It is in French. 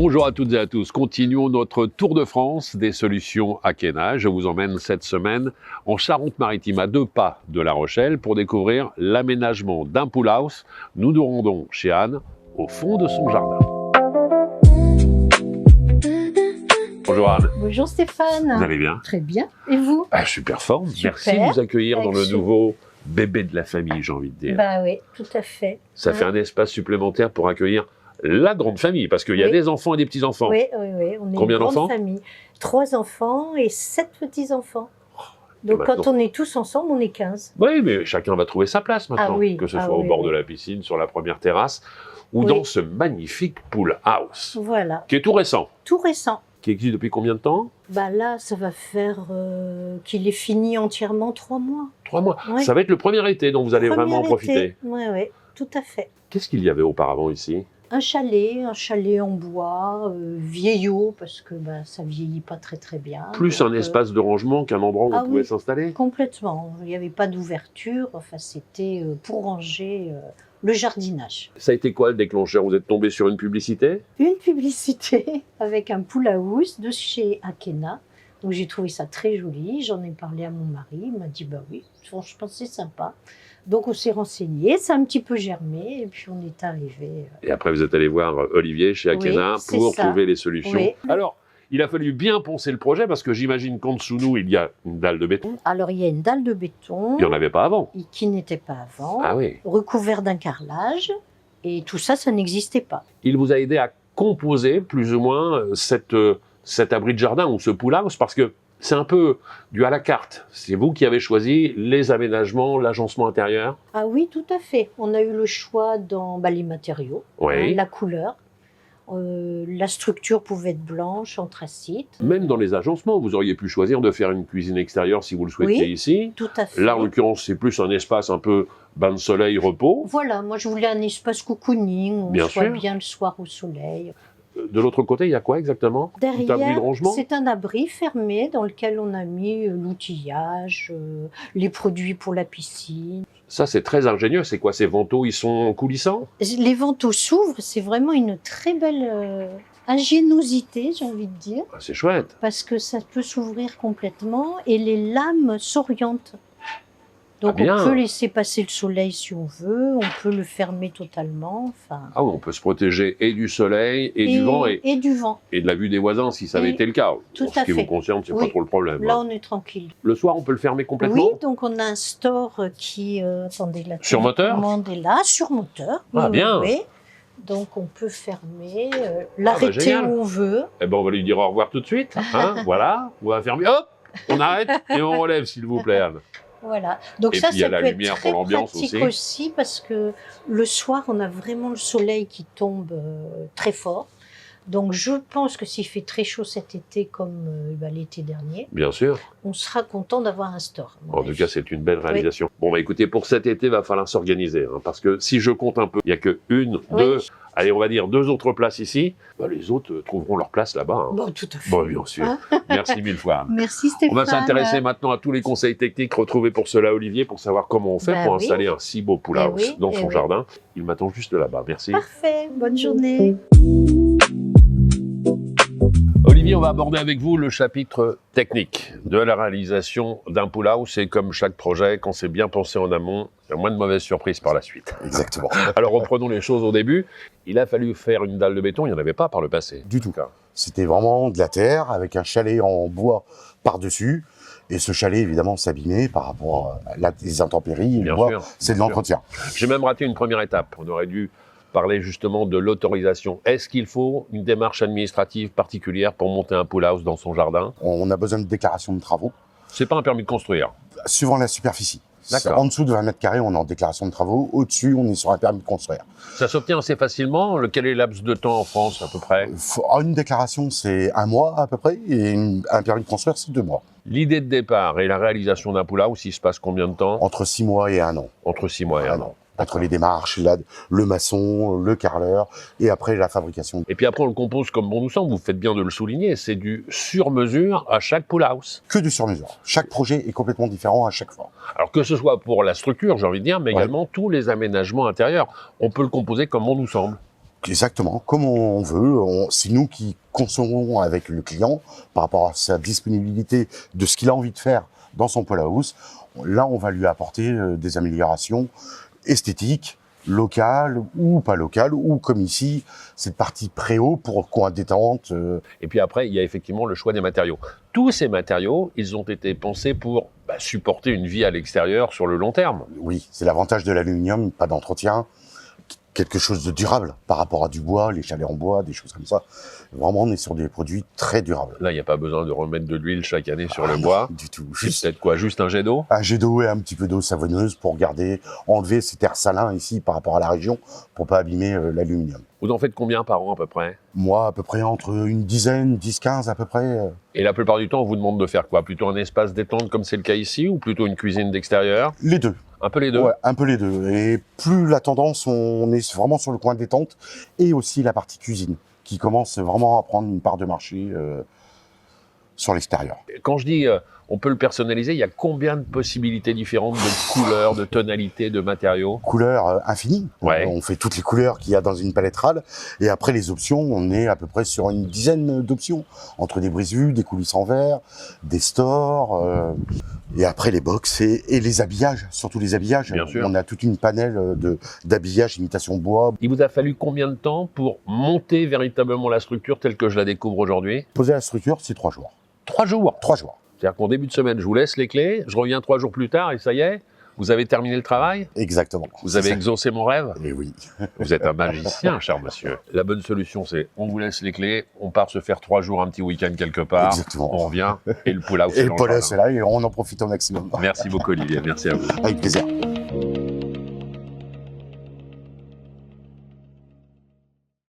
Bonjour à toutes et à tous, continuons notre tour de France des solutions Akena. Je vous emmène cette semaine en Charente-Maritime, à 2 pas de La Rochelle, pour découvrir l'aménagement d'un pool house. Nous nous rendons chez Anne, au fond de son jardin. Bonjour Anne. Bonjour Stéphane. Vous allez bien? Très bien. Et vous? Super forme. Super. Merci de vous accueillir dans le Excellent. nouveau bébé de la famille, j'ai envie de dire. Bah oui, tout à fait. Ça fait un espace supplémentaire pour accueillir la grande famille, parce qu'il y a Oui. des enfants et des petits-enfants. Oui, on est Combien une grande d'enfants? famille. 3 enfants et 7 petits-enfants. Donc maintenant- quand on est tous ensemble, on est 15. Oui, mais chacun va trouver sa place maintenant, Ah oui, que ce ah soit au oui, bord oui. de la piscine, sur la première terrasse, ou Oui. dans ce magnifique pool house, Voilà, qui est tout récent, tout récent. qui existe depuis combien de temps? Bah là, ça va faire qu'il est fini entièrement 3 mois. 3 mois. Ouais. Ça va être le premier été dont vous allez vraiment en profiter. Oui, oui, tout à fait. Qu'est-ce qu'il y avait auparavant ici? Un chalet en bois, vieillot, parce que bah, ça vieillit pas très très bien. Plus Donc, un espace de rangement qu'un endroit où ah on pouvait oui. s'installer? Complètement. Il n'y avait pas d'ouverture. Enfin, c'était pour ranger le jardinage. Ça a été quoi le déclencheur? Vous êtes tombé sur une publicité? Une publicité avec un pool house de chez Akena. Donc j'ai trouvé ça très joli. J'en ai parlé à mon mari. Il m'a dit bah oui, franchement c'est sympa. Donc on s'est renseigné, ça a un petit peu germé et puis on est arrivé. Et après, vous êtes allé voir Olivier chez Akena Oui, c'est pour ça. trouver les solutions. Oui. Alors, il a fallu bien poncer le projet, parce que j'imagine qu'en dessous nous, il y a une dalle de béton. Alors il y a une dalle de béton Il n'y en avait pas avant. qui n'était pas avant, Ah oui. recouvert d'un carrelage et tout ça, ça n'existait pas. Il vous a aidé à composer plus ou moins cet abri de jardin ou ce pool house, parce que c'est un peu du à la carte. C'est vous qui avez choisi les aménagements, l'agencement intérieur. Ah oui, tout à fait. On a eu le choix dans les matériaux, Oui. la couleur. La structure pouvait être blanche, anthracite. Même dans les agencements, vous auriez pu choisir de faire une cuisine extérieure si vous le souhaitiez Oui. ici. Tout à fait. Là, en l'occurrence, c'est plus un espace un peu bain de soleil, repos. Voilà, moi je voulais un espace cocooning, où Bien on soit sûr. bien le soir au soleil. De l'autre côté, il y a quoi exactement? Petit abri de Derrière, rangement? c'est un abri fermé dans lequel on a mis l'outillage, les produits pour la piscine. Ça, c'est très ingénieux. C'est quoi? Ces vantaux, ils sont coulissants? Les vantaux s'ouvrent, c'est vraiment une très belle ingéniosité, j'ai envie de dire, Ah, c'est chouette. parce que ça peut s'ouvrir complètement et les lames s'orientent. Donc Ah, bien. on peut laisser passer le soleil si on veut, on peut le fermer totalement, enfin. Ah oui, on peut se protéger et du soleil, et du vent, et du vent. de la vue des voisins, si ça avait Et- été le cas. tout Pour ce à qui vous fait. concerne, c'est pas Oui. trop le problème. Là, hein. on est tranquille. Le soir, on peut le fermer complètement? Oui, donc on a un store qui, attendez, la Sur moteur? télécommande est là, sur moteur. Ah, bien. Oui. Donc on peut fermer, l'arrêter génial. où on veut. Eh ben, on va lui dire au revoir tout de suite. Hein, voilà, on va fermer. Hop, on arrête et on relève, s'il vous plaît, Anne. Voilà. Donc Et ça, puis, il y a ça la peut lumière être pour très l'ambiance pratique aussi. aussi parce que le soir, on a vraiment le soleil qui tombe très fort. Donc je pense que s'il fait très chaud cet été comme l'été dernier, Bien sûr. on sera content d'avoir un store. à mon En tout avis. cas, c'est une belle réalisation. Bon, bah écoutez, pour cet été, va falloir s'organiser. Hein, parce que si je compte un peu, il n'y a que une, Oui. deux, allez, on va dire 2 autres places ici. Bah, les autres trouveront leur place là-bas. Hein. Bon, tout à fait. Bon, bien sûr. Hein. Merci mille fois, Anne. Merci Stéphane. On va s'intéresser maintenant à tous les conseils techniques retrouvés pour cela, Olivier, pour savoir comment on fait Bah pour oui. installer un si beau pool Eh house oui, dans eh son oui. jardin. Il m'attend juste là-bas. Merci. Parfait. Bonne journée. Olivier, on va aborder avec vous le chapitre technique de la réalisation d'un pool house. Et comme chaque projet, quand c'est bien pensé en amont, il y a moins de mauvaises surprises par la suite. Exactement. Alors reprenons les choses au début. Il a fallu faire une dalle de béton, il n'y en avait pas par le passé. Du tout. C'était vraiment de la terre avec un chalet en bois par-dessus. Et ce chalet, évidemment, s'abîmait par rapport à les intempéries. Et Bien le bois, sûr, c'est de bien l'entretien. J'ai même raté une première étape. On aurait dû parler justement de l'autorisation. Est-ce qu'il faut une démarche administrative particulière pour monter un pool house dans son jardin? On a besoin de déclaration de travaux, C'est pas un permis de construire. suivant la superficie. D'accord. En dessous de 20 mètres carrés, on est en déclaration de travaux. Au-dessus, on est sur un permis de construire. Ça s'obtient assez facilement. Quel est le laps de temps en France à peu près? Une déclaration, c'est 1 mois à peu près. Et un permis de construire, c'est 2 mois. L'idée de départ et la réalisation d'un pool house, il se passe combien de temps? Entre 6 mois et 1 an. Entre 6 mois et 1 an. Entre les démarches, le maçon, le carreleur et après la fabrication. Et puis après, on le compose comme bon nous semble. Vous faites bien de le souligner. C'est du sur-mesure à chaque pool house. Que du sur-mesure. Chaque projet est complètement différent à chaque fois. Alors que ce soit pour la structure, j'ai envie de dire, mais Ouais. également tous les aménagements intérieurs. On peut le composer comme bon nous semble. Exactement, comme on veut. C'est nous qui consommons avec le client par rapport à sa disponibilité de ce qu'il a envie de faire dans son pool house. Là, on va lui apporter des améliorations esthétiques, locales ou pas locales, ou comme ici, cette partie préau pour coin détente. Et puis après, il y a effectivement le choix des matériaux. Tous ces matériaux, ils ont été pensés pour supporter une vie à l'extérieur sur le long terme. Oui, c'est l'avantage de l'aluminium, pas d'entretien, quelque chose de durable par rapport à du bois, les chalets en bois, des choses comme ça. Vraiment, on est sur des produits très durables. Là, il n'y a pas besoin de remettre de l'huile chaque année sur le bois. Du tout. Juste peut-être quoi, juste un jet d'eau? Un jet d'eau et un petit peu d'eau savonneuse pour enlever cet air salin ici par rapport à la région pour pas abîmer l'aluminium. Vous en faites combien par an à peu près? Moi, à peu près entre une dizaine, 10-15 à peu près. Et la plupart du temps, on vous demande de faire quoi? Plutôt un espace détente comme c'est le cas ici, ou plutôt une cuisine d'extérieur? Les deux. Un peu les deux? Ouais, un peu les deux. Et plus la tendance, on est vraiment sur le coin détente et aussi la partie cuisine qui commence vraiment à prendre une part de marché sur l'extérieur. Quand je dis on peut le personnaliser, il y a combien de possibilités différentes de couleurs, de tonalités, de matériaux? Couleurs infinies. Ouais. On fait toutes les couleurs qu'il y a dans une palette râle. Et après les options, on est à peu près sur une dizaine d'options. Entre des brise-vue, des coulisses en verre, des stores. Et après les box et les habillages, surtout les habillages. Bien sûr. On a toute une panel d'habillage imitation bois. Il vous a fallu combien de temps pour monter véritablement la structure telle que je la découvre aujourd'hui? Poser la structure, c'est 3 jours. 3 jours. 3 jours. C'est-à-dire qu'en début de semaine, je vous laisse les clés, je reviens 3 jours plus tard et ça y est, vous avez terminé le travail? Exactement. Vous avez exaucé mon rêve? Et oui. Vous êtes un magicien, cher monsieur. La bonne solution, c'est on vous laisse les clés, on part se faire 3 jours, un petit week-end quelque part, Exactement. on revient et le pool house Et est le dans le poil jardin. c'est là et on en profite au maximum. Merci beaucoup Olivier, merci à vous. Avec plaisir.